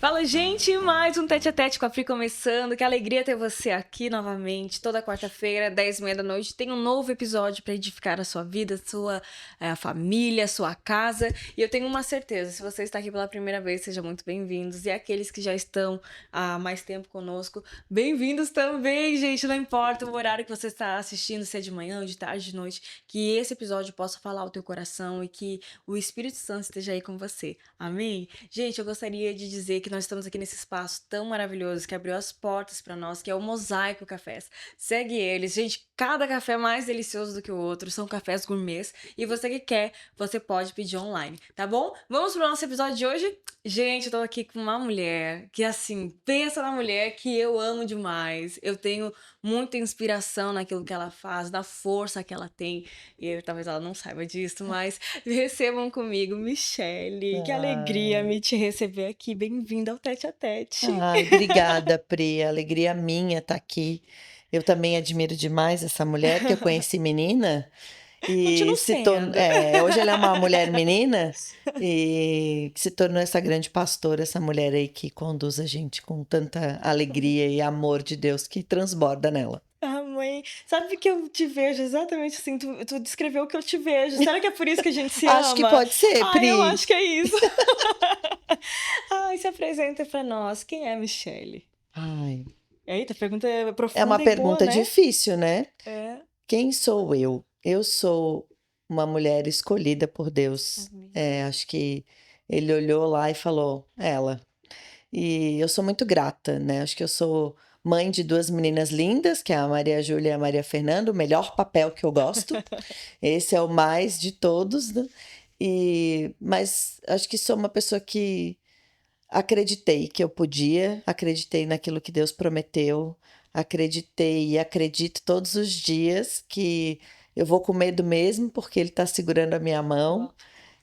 Fala, gente, mais um Tete a Tete com a Pri começando. Que alegria ter você aqui novamente. Toda quarta-feira, 10h30 da noite, tem um novo episódio para edificar a sua vida, sua família, sua casa. E eu tenho uma certeza, se você está aqui pela primeira vez, sejam muito bem-vindos. E aqueles que já estão há mais tempo conosco, bem-vindos também, gente. Não importa o horário que você está assistindo, se é de manhã, de tarde, de noite, que esse episódio possa falar ao teu coração e que o Espírito Santo esteja aí com você. Amém? Gente, eu gostaria de dizer que nós estamos aqui nesse espaço tão maravilhoso que abriu as portas para nós, que é o Mosaico Cafés. Segue eles, gente, cada café é mais delicioso do que o outro, são cafés gourmets e você que quer, você pode pedir online, tá bom? Vamos pro nosso episódio de hoje? Gente, eu tô aqui com uma mulher que, assim, pensa na mulher que eu amo demais. Eu tenho muita inspiração naquilo que ela faz, na força que ela tem. E talvez ela não saiba disso, mas recebam comigo, Michele. Que alegria Ai, me te receber aqui. Bem-vinda ao Tete a Tete. ai, obrigada, Pri. Alegria minha estar aqui. Eu também admiro demais essa mulher que eu conheci menina e Continua se tornou. sendo. Hoje ela é uma mulher menina e se tornou essa grande pastora, essa mulher aí que conduz a gente com tanta alegria e amor de Deus que transborda nela. Ah, mãe, sabe que eu te vejo exatamente assim? Tu descreveu o que eu te vejo. Será que é por isso que a gente se Acho que ama? pode ser, Ah, eu Pri. acho que é isso. Ai, se apresenta pra nós. Quem é Michele? Ai, Eita, pergunta é uma profunda e boa, pergunta né? difícil, né? É. Quem sou eu? Eu sou uma mulher escolhida por Deus. Amém. Acho que ele olhou lá e falou, ela. E eu sou muito grata, né? Acho que eu sou mãe de duas meninas lindas, que é a Maria Júlia e a Maria Fernanda, o melhor papel que eu gosto. Esse é o mais de todos, né? Mas acho que sou uma pessoa que acreditei que eu podia, acreditei naquilo que Deus prometeu, acreditei e acredito todos os dias que eu vou com medo mesmo, porque Ele está segurando a minha mão, Uau.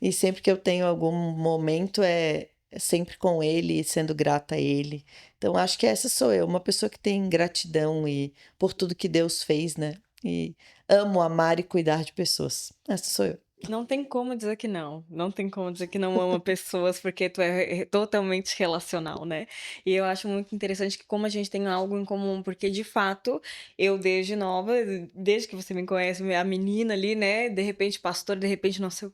e sempre que eu tenho algum momento é sempre com Ele, sendo grata a Ele. Então acho que essa sou eu, uma pessoa que tem gratidão e por tudo que Deus fez, né? E amo amar e cuidar de pessoas. Essa sou eu. Não tem como dizer que não. Não tem como dizer que não ama pessoas, porque tu é totalmente relacional, né? E eu acho muito interessante que como a gente tem algo em comum, porque de fato, eu desde nova, desde que você me conhece, a menina ali, né? De repente pastora, de repente não sei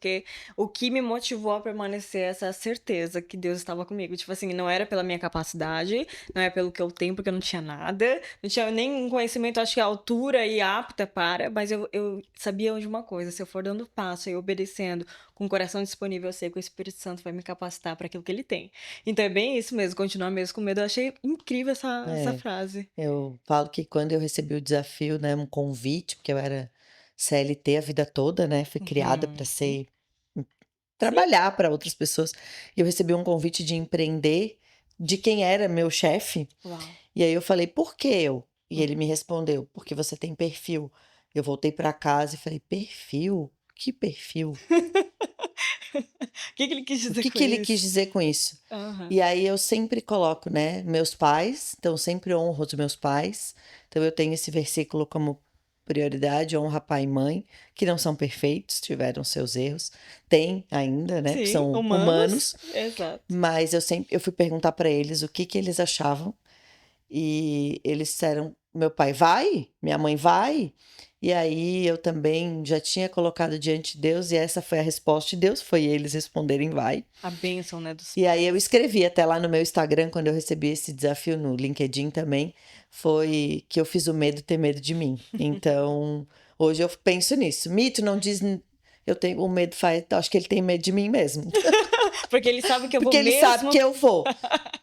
o que me motivou a permanecer é essa certeza que Deus estava comigo. Tipo assim, não era pela minha capacidade, não é pelo que eu tenho, porque eu não tinha nada, não tinha nem um conhecimento, acho que à altura e apta para, mas eu sabia de uma coisa, se eu for dando passo e obedecendo, com o coração disponível, eu sei que o Espírito Santo vai me capacitar para aquilo que ele tem. Então é bem isso mesmo, continuar mesmo com medo. Eu achei incrível essa É. frase. Eu falo que quando eu recebi o desafio, né, um convite, porque eu era CLT a vida toda, né, fui criada para Uhum. ser Sim. trabalhar para outras pessoas, e eu recebi um convite de empreender de quem era meu chefe, Uau. e aí eu falei: "Por que eu?" E ele Uhum. me respondeu: "Porque você tem perfil". Eu voltei para casa e falei: "Perfil? Que perfil? O que que ele quis O dizer que com que ele quis isso? dizer com isso?" Aham. E aí eu sempre coloco, né, meus pais, então sempre honro os meus pais. Então eu tenho esse versículo como prioridade, honra pai e mãe, que não são perfeitos, tiveram seus erros, tem ainda, né, porque Sim, são humanos. humanos, Exato. mas eu fui perguntar para eles o que que eles achavam e eles disseram: "Meu pai vai, minha mãe vai". E aí eu também já tinha colocado diante de Deus e essa foi a resposta de Deus, foi eles responderem vai. A bênção, né, dos E aí eu pais. escrevi até lá no meu Instagram, quando eu recebi esse desafio no LinkedIn também, foi que eu fiz o medo ter medo de mim. Então, hoje eu penso nisso. Mito não diz, eu tenho o medo faz, acho que ele tem medo de mim mesmo, Porque ele sabe que eu vou porque ele sabe que mesmo. eu vou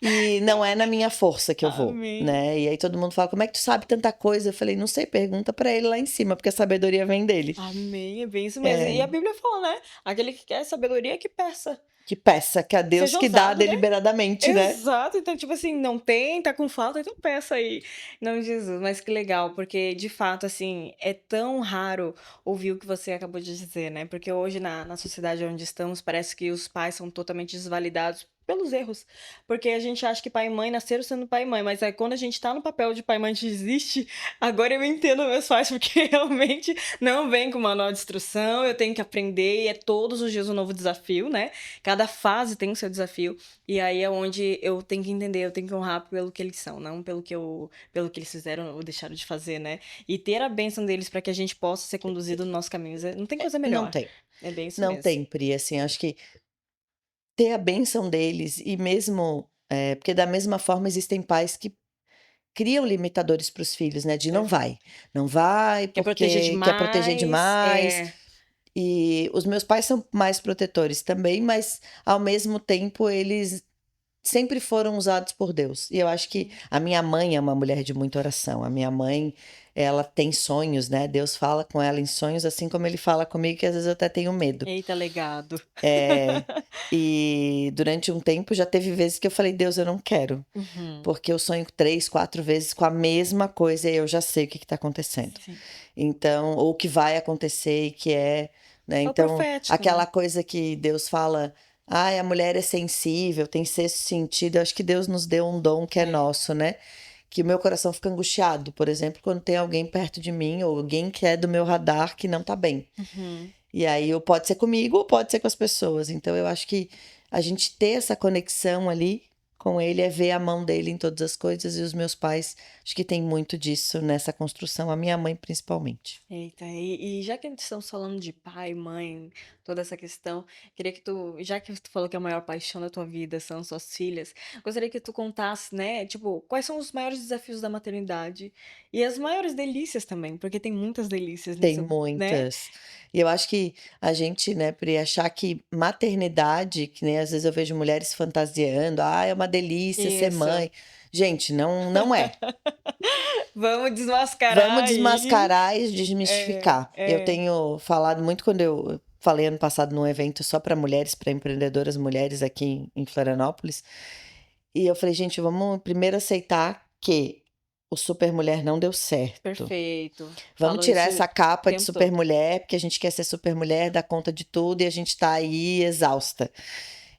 e não é na minha força que eu vou, Amém. né? E aí todo mundo fala: "Como é que tu sabe tanta coisa?" Eu falei: "Não sei, pergunta pra ele lá em cima, porque a sabedoria vem dele". Amém, é bem isso mesmo. E É, a Bíblia fala, né? Aquele que quer sabedoria que peça. que peça, que a Deus Seja que dá ousado, né? deliberadamente, né? Exato, então, tipo assim, não tem, tá com falta, então peça aí. Não, Jesus, mas que legal, porque de fato, assim, é tão raro ouvir o que você acabou de dizer, né? Porque hoje na sociedade onde estamos, parece que os pais são totalmente desvalidados pelos erros. Porque a gente acha que pai e mãe nasceram sendo pai e mãe, mas aí quando a gente tá no papel de pai e mãe, a gente desiste. Agora eu entendo meus pais, porque realmente não vem com manual de instrução, eu tenho que aprender, e é todos os dias um novo desafio, né? Cada fase tem o seu desafio, e aí é onde eu tenho que entender, eu tenho que honrar pelo que eles são, não pelo que eles fizeram ou deixaram de fazer, né? E ter a bênção deles para que a gente possa ser conduzido no nosso caminho. Não tem coisa Não melhor. tem. É bem isso Não mesmo. tem, Pri, assim, acho que ter a bênção deles e mesmo, porque da mesma forma existem pais que criam limitadores para os filhos, né, de Perfeito. não vai Quer proteger porque quer proteger demais, demais. E os meus pais são mais protetores também, mas ao mesmo tempo eles sempre foram usados por Deus. E eu acho que a minha mãe é uma mulher de muita oração. A minha mãe, ela tem sonhos, né? Deus fala com ela em sonhos, assim como ele fala comigo, que às vezes eu até tenho medo. Eita, legado. É, e durante um tempo já teve vezes que eu falei, Deus, eu não quero. Uhum. Porque eu sonho 3, 4 vezes com a mesma coisa e eu já sei o que está acontecendo. Sim. Então, ou o que vai acontecer e que é, né? É o Então, profético, aquela né? coisa que Deus fala, ai, a mulher é sensível, tem sexto sentido. Eu acho que Deus nos deu um dom que é É. nosso, né? Que o meu coração fica angustiado, por exemplo, quando tem alguém perto de mim ou alguém que é do meu radar que não tá bem. Uhum. E aí, ou pode ser comigo ou pode ser com as pessoas. Então, eu acho que a gente ter essa conexão ali com ele é ver a mão dele em todas as coisas. E os meus pais, acho que tem muito disso nessa construção, a minha mãe principalmente. Eita, e já que estamos falando de pai, mãe, toda essa questão, queria que tu, já que tu falou que a maior paixão da tua vida são suas filhas, gostaria que tu contasse, né, tipo, quais são os maiores desafios da maternidade e as maiores delícias também, porque tem muitas delícias Tem nisso, né? muitas. E eu acho que a gente, né, Pri, achar que maternidade, que nem às vezes eu vejo mulheres fantasiando, ah, é uma delícia ser Isso. mãe. Gente, não é. Vamos Vamos desmascarar aí. desmascarar e É, desmistificar. Eu é. tenho falado muito quando eu falei ano passado num evento só para mulheres, para empreendedoras mulheres aqui em Florianópolis. E eu falei, gente, vamos primeiro aceitar que o Super Mulher não deu certo. Perfeito. Vamos Falou tirar isso o essa capa de tempo super todo. mulher, porque a gente quer ser super mulher, dar conta de tudo e a gente tá aí exausta.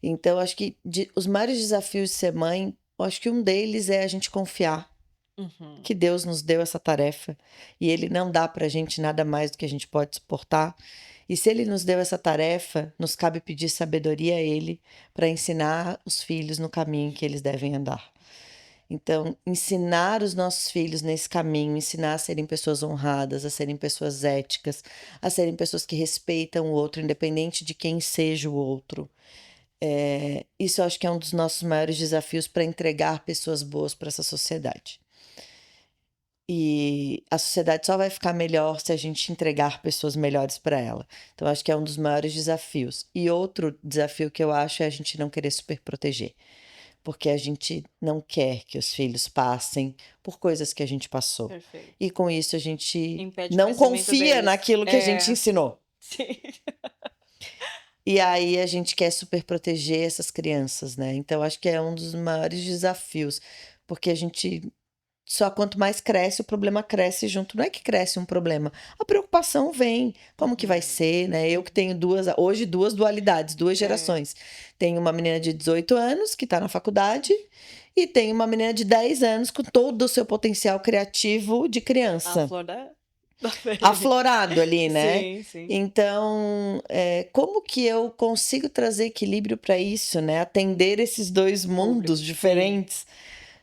Então, acho que os maiores desafios de ser mãe, eu acho que um deles é a gente confiar Uhum. que Deus nos deu essa tarefa e Ele não dá pra gente nada mais do que a gente pode suportar. E se Ele nos deu essa tarefa, nos cabe pedir sabedoria a Ele para ensinar os filhos no caminho que eles devem andar. Então, ensinar os nossos filhos nesse caminho, ensinar a serem pessoas honradas, a serem pessoas éticas, a serem pessoas que respeitam o outro, independente de quem seja o outro. Isso eu acho que é um dos nossos maiores desafios para entregar pessoas boas para essa sociedade. E a sociedade só vai ficar melhor se a gente entregar pessoas melhores para ela. Então, acho que é um dos maiores desafios. E outro desafio que eu acho é a gente não querer superproteger. Porque a gente não quer que os filhos passem por coisas que a gente passou. Perfeito. E com isso a gente Impede o não crescimento confia deles. naquilo que a gente É, ensinou. sim. E aí a gente quer superproteger essas crianças, né? Então acho que é um dos maiores desafios, porque a gente só quanto mais cresce, o problema cresce junto. Não é que cresce um problema, a preocupação vem. Como que vai Uhum. ser, né? Eu que tenho hoje duas dualidades, duas É, gerações. Tenho uma menina de 18 anos que está na faculdade e tenho uma menina de 10 anos com todo o seu potencial criativo de a criança. flor da pele. Aflorado ali, né? Sim, sim. Então, como que eu consigo trazer equilíbrio para isso, né? Atender esses dois mundos Público, sim. diferentes,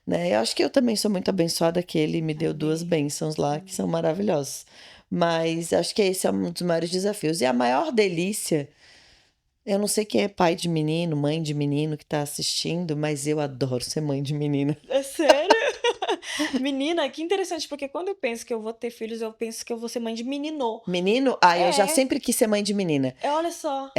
né? Eu acho que eu também sou muito abençoada que ele me deu duas Amém. bênçãos lá que são Amém. maravilhosos. Mas acho que esse é um dos maiores desafios. E a maior delícia, eu não sei quem é pai de menino, mãe de menino que está assistindo, mas eu adoro ser mãe de menina. É sério? Menina, que interessante, porque quando eu penso que eu vou ter filhos, eu penso que eu vou ser mãe de menino. Menino, eu já É, sempre quis ser mãe de menina. olha só.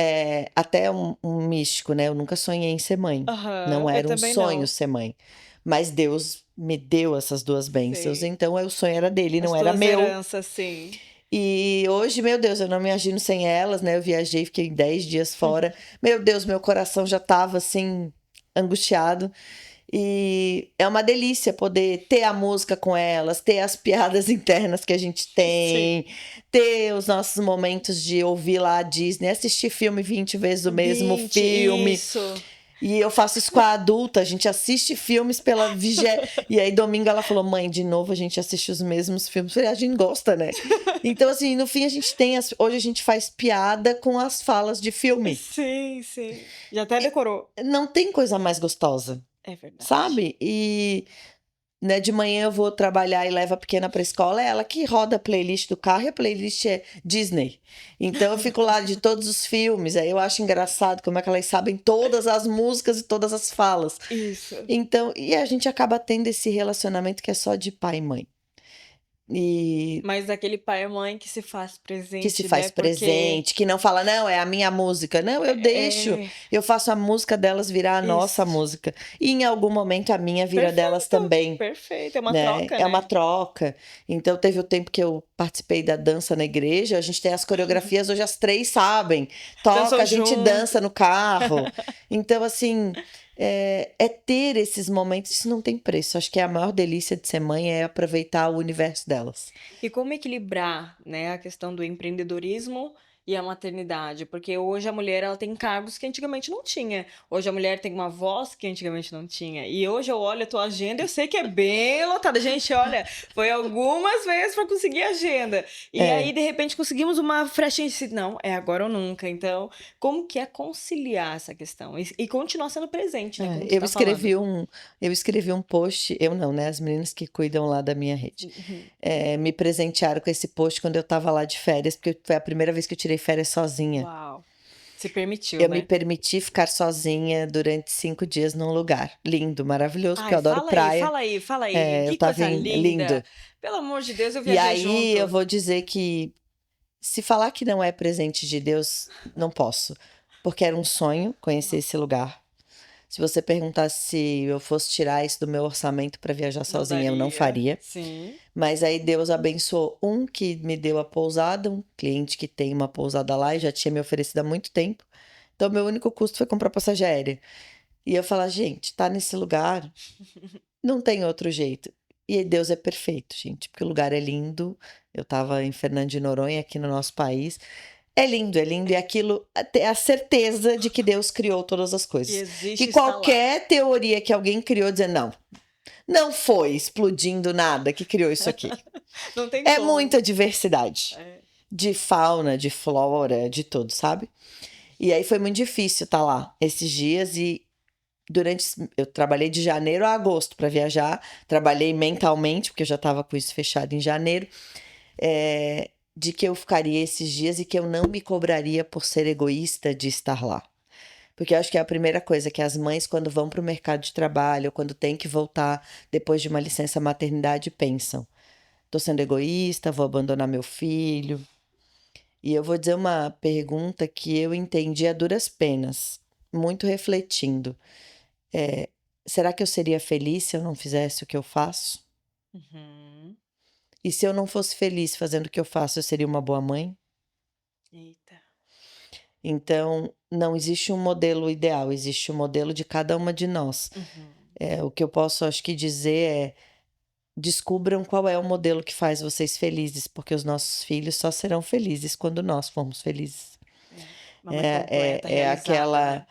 Até um místico, né? Eu nunca sonhei em ser mãe. Não Aham, eu era um também sonho não. ser mãe. Mas Deus me deu essas duas bênçãos, Sim. então o sonho era dele, As não era tuas meu. heranças, sim. E hoje, meu Deus, eu não me imagino sem elas, né? Eu viajei, fiquei 10 dias fora. Meu Deus, meu coração já tava assim, angustiado. E é uma delícia poder ter a música com elas, ter as piadas internas que a gente Sim. tem, ter os nossos momentos de ouvir lá a Disney, assistir filme 20 vezes o mesmo 20, filme. isso. E eu faço isso com a adulta, a gente assiste filmes pela vigésima. E aí, domingo, ela falou: mãe, de novo a gente assiste os mesmos filmes. Eu falei: a gente gosta, né? Então, assim, no fim, a gente tem. Hoje a gente faz piada com as falas de filme. Sim, sim. Já até decorou. Não tem coisa mais gostosa, É verdade. sabe? E. Né, de manhã eu vou trabalhar e levo a pequena para a escola, é ela que roda a playlist do carro e a playlist é Disney. Então eu fico lá de todos os filmes, aí eu acho engraçado como é que elas sabem todas as músicas e todas as falas. Isso. Então, e a gente acaba tendo esse relacionamento que é só de pai e mãe. E Mas aquele pai e mãe que se faz presente, que se faz né? Porque presente, que não fala, não, é a minha música. Não, eu deixo. Eu faço a música delas virar a nossa Isso. música. E em algum momento a minha vira delas também. Perfeito, é uma Né? troca, É uma né? troca. Então, teve o tempo que eu participei da dança na igreja, a gente tem as coreografias, hoje as três sabem. Dançam Toca, a gente junto. dança no carro. Então, assim, é ter esses momentos, isso não tem preço. Acho que a maior delícia de ser mãe é aproveitar o universo delas. E como equilibrar, né, a questão do empreendedorismo e a maternidade? Porque hoje a mulher ela tem cargos que antigamente não tinha. Hoje a mulher tem uma voz que antigamente não tinha. E hoje eu olho a tua agenda, eu sei que é bem lotada. Gente, olha, foi algumas vezes para conseguir agenda. E É. aí de repente conseguimos uma frechinha de não, é agora ou nunca. Então, como que é conciliar essa questão e continuar sendo presente, né, como tu Eu tá falando? escrevi um post, eu não, né? As meninas que cuidam lá da minha rede. Me presentearam com esse post quando eu tava lá de férias, porque foi a primeira vez que eu tirei férias sozinha. Uau. Se permitiu, Eu me né? permiti ficar sozinha durante 5 dias num lugar lindo, maravilhoso, porque eu Ai, adoro praia. fala aí. Eu Que tava coisa em linda. lindo. Pelo amor de Deus, eu E viajei aí eu junto. vou dizer que se falar que não é presente de Deus, não posso, porque era um sonho conhecer esse lugar. Se você perguntasse se eu fosse tirar isso do meu orçamento para viajar Não sozinha, eu não daria. faria. Sim. Mas aí Deus abençoou um que me deu a pousada, um cliente que tem uma pousada lá e já tinha me oferecido há muito tempo. Então, meu único custo foi comprar passagem aérea. E eu falar, gente, tá nesse lugar, não tem outro jeito. E aí Deus é perfeito, gente, porque o lugar é lindo. Eu tava em Fernando de Noronha, aqui no nosso país. É lindo, é lindo. E aquilo, ter a certeza de que Deus criou todas as Que coisas. existe Que está lá. qualquer teoria que alguém criou, dizendo, não, não foi explodindo nada que criou isso aqui. Não tem É como. muita diversidade É. de fauna, de flora, de tudo, sabe? E aí foi muito difícil estar lá esses dias e eu trabalhei de janeiro a agosto para viajar, trabalhei mentalmente porque eu já estava com isso fechado em janeiro, de que eu ficaria esses dias e que eu não me cobraria por ser egoísta de estar lá. Porque eu acho que é a primeira coisa que as mães, quando vão para o mercado de trabalho, ou quando têm que voltar depois de uma licença maternidade, pensam: tô sendo egoísta, vou abandonar meu filho. E eu vou dizer uma pergunta que eu entendi a duras penas, muito refletindo. Será que eu seria feliz se eu não fizesse o que eu faço? Uhum. E se eu não fosse feliz fazendo o que eu faço, eu seria uma boa mãe? Eita. Então, não existe um modelo ideal, existe o modelo de cada uma de nós. Uhum. O que eu posso, acho que, dizer é: descubram qual é o modelo que faz vocês felizes, porque os nossos filhos só serão felizes quando nós formos felizes. É. Uma mãe completa, É realizada, aquela né?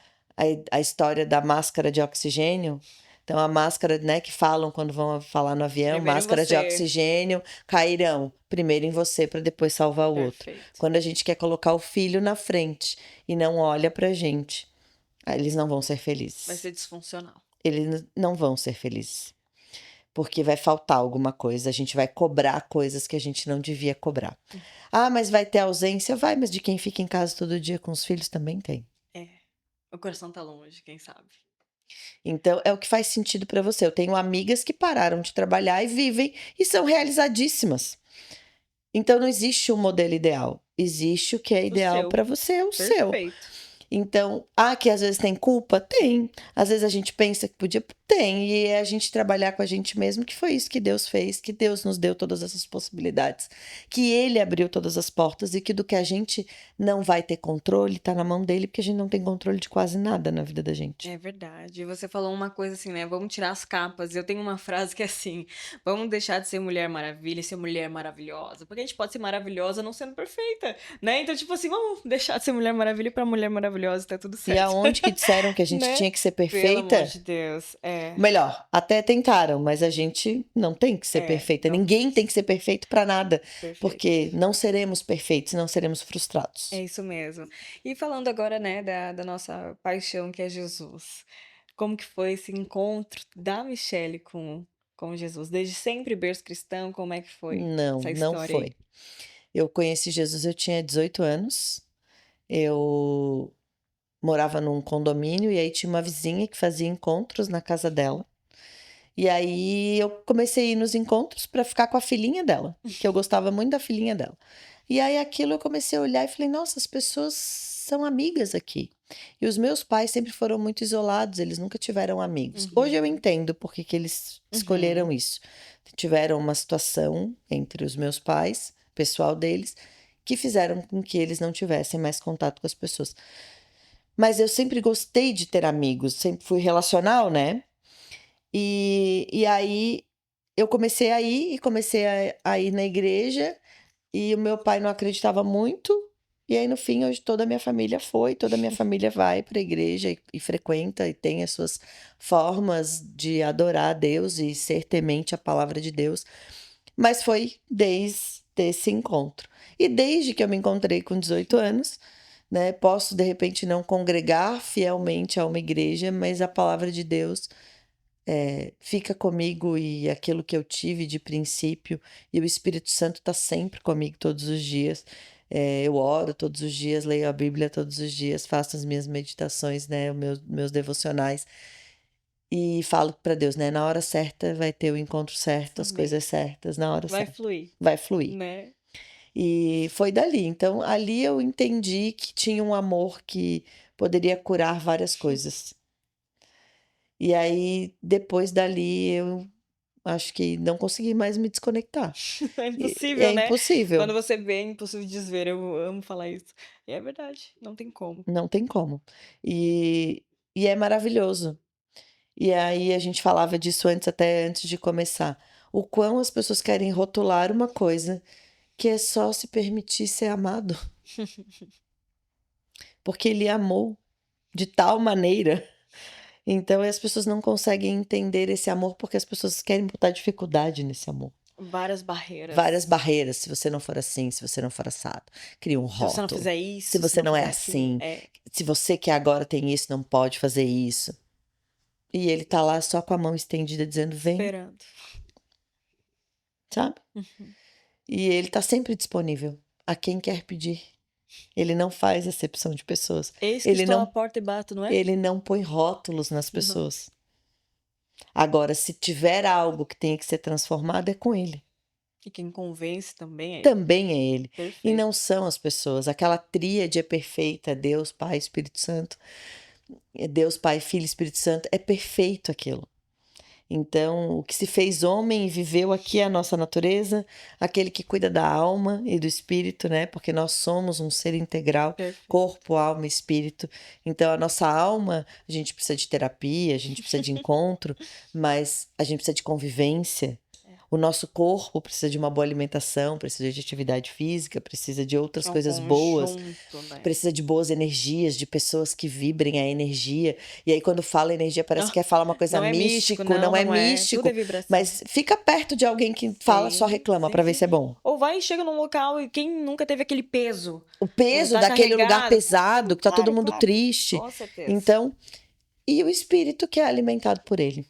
a história da máscara de oxigênio. Então, a máscara, né, que falam quando vão falar no avião, Primeiro em máscara de você. oxigênio cairão primeiro em você para depois salvar o outro. Perfeito. Quando a gente quer colocar o filho na frente e não olha pra gente, eles não vão ser Vai felizes. ser disfuncional. Eles não vão ser felizes. Porque vai faltar alguma coisa, a gente vai cobrar coisas que a gente não devia cobrar. Ah, mas vai ter ausência? Vai, mas de quem fica em casa todo dia com os filhos também tem. É. O coração tá longe, quem sabe? Então, é o que faz sentido para você. Eu tenho amigas que pararam de trabalhar e vivem e são realizadíssimas. Então, não existe um modelo ideal. Existe o que é O ideal seu. para você, o seu. Perfeito. Então, que às vezes tem culpa? Tem. Às vezes a gente pensa que podia? Tem. E é a gente trabalhar com a gente mesmo, que foi isso que Deus fez, que Deus nos deu todas essas possibilidades, que Ele abriu todas as portas e que do que a gente não vai ter controle, tá na mão dele, porque a gente não tem controle de quase nada na vida da gente. É verdade. Você falou uma coisa assim, né? Vamos tirar as capas. Eu tenho uma frase que é assim: vamos deixar de ser Mulher Maravilha e ser mulher maravilhosa. Porque a gente pode ser maravilhosa não sendo perfeita, né? Então, tipo assim, vamos deixar de ser Mulher Maravilha pra Mulher Maravilhosa. maravilhosa, tá tudo E certo. aonde que disseram que a gente Né? tinha que ser Pelo amor perfeita? de Deus. Melhor, até tentaram, mas a gente não tem que ser perfeita. Não, Ninguém tem que ser perfeito para nada, perfeito. porque não seremos perfeitos, não seremos É frustrados. isso mesmo. E falando agora, né, da nossa paixão, que é Jesus. Como que foi esse encontro da Michelle com Jesus? Desde sempre berço cristão, como é que foi Não, essa não história aí? foi. Eu conheci Jesus, eu tinha 18 anos. Eu morava num condomínio e aí tinha uma vizinha que fazia encontros na casa dela. E aí eu comecei a ir nos encontros para ficar com a filhinha dela, que eu gostava muito da filhinha dela. E aí aquilo eu comecei a olhar e falei, nossa, as pessoas são amigas aqui. E os meus pais sempre foram muito isolados, eles nunca tiveram amigos. Hoje eu Uhum, entendo por que que eles escolheram uhum. isso. Tiveram uma situação entre os meus pais, pessoal deles, que fizeram com que eles não tivessem mais contato com as pessoas. Mas eu sempre gostei de ter amigos, sempre fui relacional, né? E aí eu comecei a ir e comecei a ir na igreja e o meu pai não acreditava muito. E aí, no fim, hoje toda a minha família foi, toda a minha família vai para a igreja e frequenta e tem as suas formas de adorar a Deus e ser temente à palavra de Deus. Mas foi desde esse encontro. E desde que eu me encontrei com 18 anos, né, posso de repente não congregar fielmente a uma igreja, mas a palavra de Deus fica comigo e aquilo que eu tive de princípio, e o Espírito Santo está sempre comigo todos os dias. Eu oro todos os dias, leio a Bíblia todos os dias, faço as minhas meditações, né, os meus devocionais, e falo para Deus, né, na hora certa vai ter o encontro certo, as Amém. coisas certas, na hora Vai certa. fluir, Vai fluir. né? E foi dali. Então, ali eu entendi que tinha um amor que poderia curar várias coisas. E aí, depois dali, eu acho que não consegui mais me desconectar. É E é impossível, né? impossível, Quando você vê, é impossível desver. Eu amo falar isso. E é verdade, não tem como. não tem como. E e é maravilhoso. E aí a gente falava disso antes, até antes de começar, o quão as pessoas querem rotular uma coisa que é só se permitir ser amado, porque ele amou de tal maneira. Então as pessoas não conseguem entender esse amor, porque as pessoas querem botar dificuldade nesse amor. Várias Várias barreiras. barreiras, se você não for assim, se você não for assado. Cria um Se você não rótulo. fizer Se isso, se você não não é fizer aquilo. assim, se você que agora tem isso, não pode fazer isso. E ele tá lá só com a mão estendida dizendo: "Vem", Esperando. sabe? Uhum. E ele tá sempre disponível a quem quer pedir. Ele não faz acepção de pessoas. Eis que Ele estou à não porta e bato, não é? ele não põe rótulos nas Não. pessoas. Agora, se tiver algo que tenha que ser transformado, é com ele. E quem convence também é ele. Também é ele. E Perfeito. não são as pessoas. Aquela tríade é perfeita, Deus, Pai, Espírito Santo. Deus, Pai, Filho e Espírito Santo, é perfeito aquilo. Então, o que se fez homem e viveu aqui é a nossa natureza, aquele que cuida da alma e do espírito, né? Porque nós somos um ser integral, Perfeito. corpo, alma e espírito. Então, a nossa alma, a gente precisa de terapia, a gente precisa de encontro, mas a gente precisa de convivência. O nosso corpo precisa de uma boa alimentação, precisa de atividade física, precisa de outras É um coisas boas, conjunto, né? precisa de boas energias, de pessoas que vibrem a energia. E aí, quando fala energia, parece Ah, que quer falar uma coisa não é místico, místico, não, não é não é. Tudo é místico, vibração. mas fica perto de alguém que fala, só Sim, reclama sim, pra ver sim. se é bom. Ou vai e chega num local e quem nunca teve aquele peso? O Ou peso tá daquele lugar carregado? pesado, Claro, que tá todo claro, mundo claro. triste. Com certeza. Então, e o espírito que é alimentado por ele.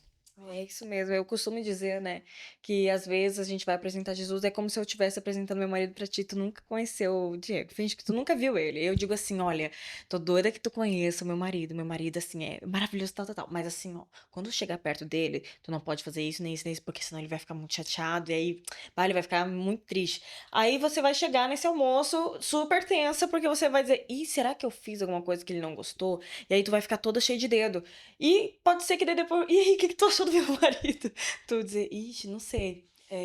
É isso mesmo. Eu costumo dizer, né, que às vezes a gente vai apresentar Jesus, é como se eu estivesse apresentando meu marido pra ti, tu nunca conheceu o Diego, finge que tu nunca viu ele. Eu digo assim, olha, tô doida que tu conheça o meu marido, assim, é maravilhoso, tal, tal, tal, mas assim, ó, quando chegar perto dele, tu não pode fazer isso, nem isso, porque senão ele vai ficar muito chateado, e aí, pá, ele vai ficar muito triste. Aí você vai chegar nesse almoço super tensa, porque você vai dizer, ih, será que eu fiz alguma coisa que ele não gostou? E aí tu vai ficar toda cheia de dedo. E pode ser que daí depois. E aí, o que, que tu achou do meu marido? Tu dizer, ixi, não sei.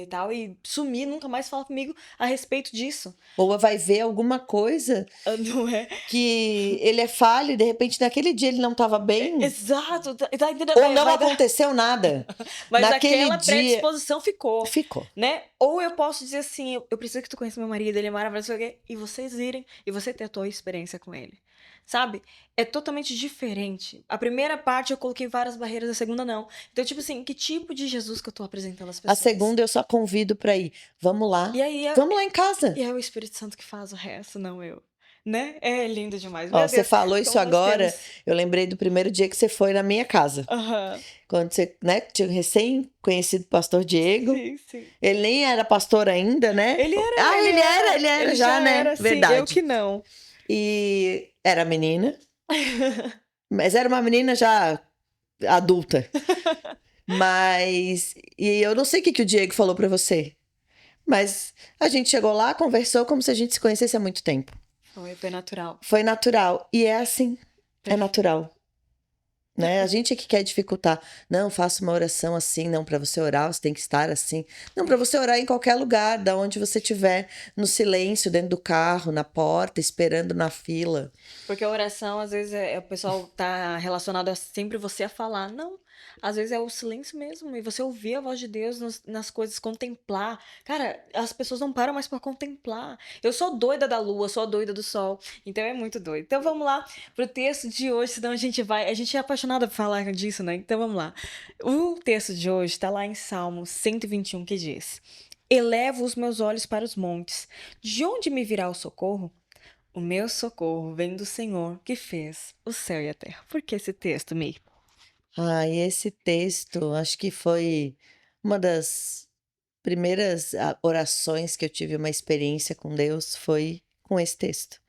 Tal, e sumir, nunca mais falar comigo a respeito disso. Ou vai ver alguma coisa Não é? que ele é falho e de repente naquele dia ele não estava bem, Exato, tá entendendo? ou Vai, não vai dar. aconteceu nada. Mas Naquele aquela dia predisposição ficou, ficou. né? Ou eu posso dizer assim, eu preciso que tu conheça meu marido, ele é maravilhoso, sei o quê, e vocês irem, e você ter a tua experiência com ele. sabe? É totalmente diferente. A primeira parte eu coloquei várias barreiras, a segunda não. Então, tipo assim, que tipo de Jesus que eu tô apresentando às A pessoas? segunda eu só convido pra ir. Vamos lá. E aí Vamos lá em casa. e é o Espírito Santo que faz o resto, não eu. Né? É lindo demais. Ó, Meu você Deus, falou isso como nós agora, temos. eu lembrei do primeiro dia que você foi na minha casa. Aham. Quando você, né, tinha recém-conhecido o pastor Diego. Sim, sim. Ele nem era pastor ainda, né? Ele era, Ah, ele ele era. era Ele já, já né? era, sim. Eu Verdade. que não. E era menina, mas era uma menina já adulta. E eu não sei o que o Diego falou pra você, mas a gente chegou lá, conversou como se a gente se conhecesse há muito tempo. Foi natural. Foi natural. E é assim, é natural. Né? A gente é que quer dificultar. Não, faça uma oração assim. Não, para você orar, você tem que estar assim. Não, para você orar em qualquer lugar, da onde você estiver, no silêncio, dentro do carro, na porta, esperando na fila. Porque a oração, às vezes, o pessoal tá relacionado a sempre você a falar. Não. Às vezes é o silêncio mesmo. E você ouvir a voz de Deus nas coisas, contemplar. Cara, as pessoas não param mais pra contemplar. Eu sou doida da lua, sou doida do sol. Então é muito doido. Então vamos lá pro texto de hoje, senão a gente vai. A gente é apaixonada por falar disso, né? Então vamos lá. O texto de hoje tá lá em Salmo 121, que diz: Elevo os meus olhos para os montes. De onde me virá o socorro? O meu socorro vem do Senhor que fez o céu e a terra. Por que esse texto, Mi? Ah, e esse texto, acho que foi uma das primeiras orações que eu tive uma experiência com Deus, foi com esse texto.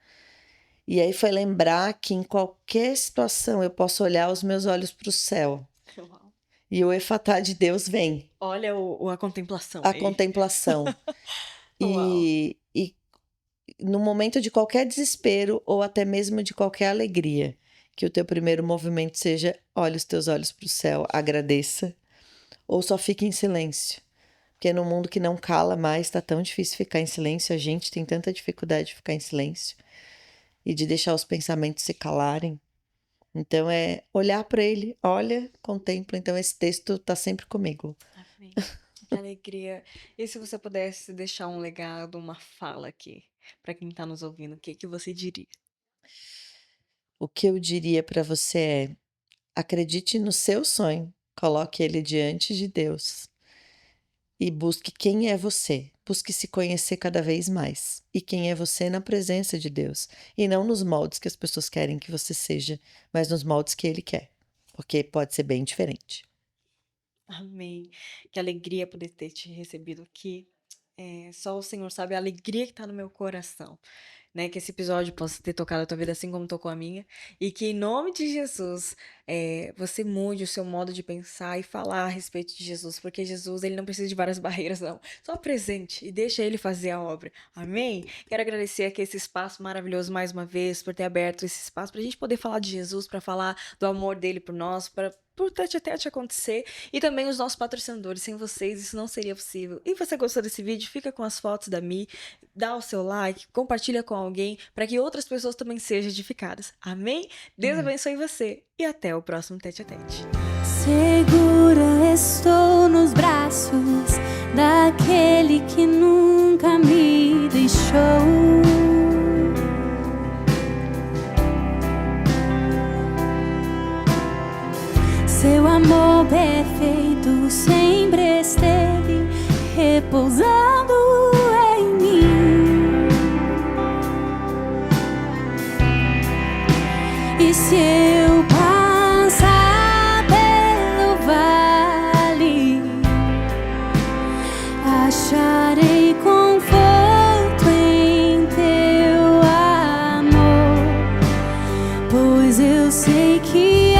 E aí foi lembrar que em qualquer situação eu posso olhar os meus olhos para o céu. Uau. E o efatá de Deus vem. Olha a contemplação A aí. contemplação. Uau. E no momento de qualquer desespero ou até mesmo de qualquer alegria, que o teu primeiro movimento seja: olhe os teus olhos para o céu, agradeça, ou só fique em silêncio. Porque no mundo que não cala mais, tá tão difícil ficar em silêncio, a gente tem tanta dificuldade de ficar em silêncio e de deixar os pensamentos se calarem. Então é olhar para ele, olha, contempla. Então esse texto tá sempre comigo. Amém. Que alegria. E se você pudesse deixar um legado, uma fala aqui, para quem tá nos ouvindo, o que que você diria? O que eu diria para você é: acredite no seu sonho, coloque ele diante de Deus e busque quem é você. Busque se conhecer cada vez mais. E quem é você na presença de Deus. E não nos moldes que as pessoas querem que você seja, mas nos moldes que Ele quer. Porque pode ser bem diferente. Amém. Que alegria poder ter te recebido aqui. Só o Senhor sabe a alegria que tá no meu coração. Né, que esse episódio possa ter tocado a tua vida assim como tocou a minha. E que em nome de Jesus, você mude o seu modo de pensar e falar a respeito de Jesus. Porque Jesus, ele não precisa de várias barreiras, não. Só presente e deixa ele fazer a obra. Amém? Quero agradecer aqui esse espaço maravilhoso mais uma vez, por ter aberto esse espaço pra gente poder falar de Jesus, pra falar do amor dele por nós, por tete a tete acontecer. E também os nossos patrocinadores. Sem vocês, isso não seria possível. E você gostou desse vídeo? Fica com as fotos da Mi, dá o seu like, compartilha com alguém, para que outras pessoas também sejam edificadas. Amém? Deus abençoe você e até o próximo Tete a Tete. Segura estou nos braços daquele que nunca me deixou. Seu amor perfeito sempre esteve repousando em mim. E se eu passar pelo vale, acharei conforto em teu amor, pois eu sei que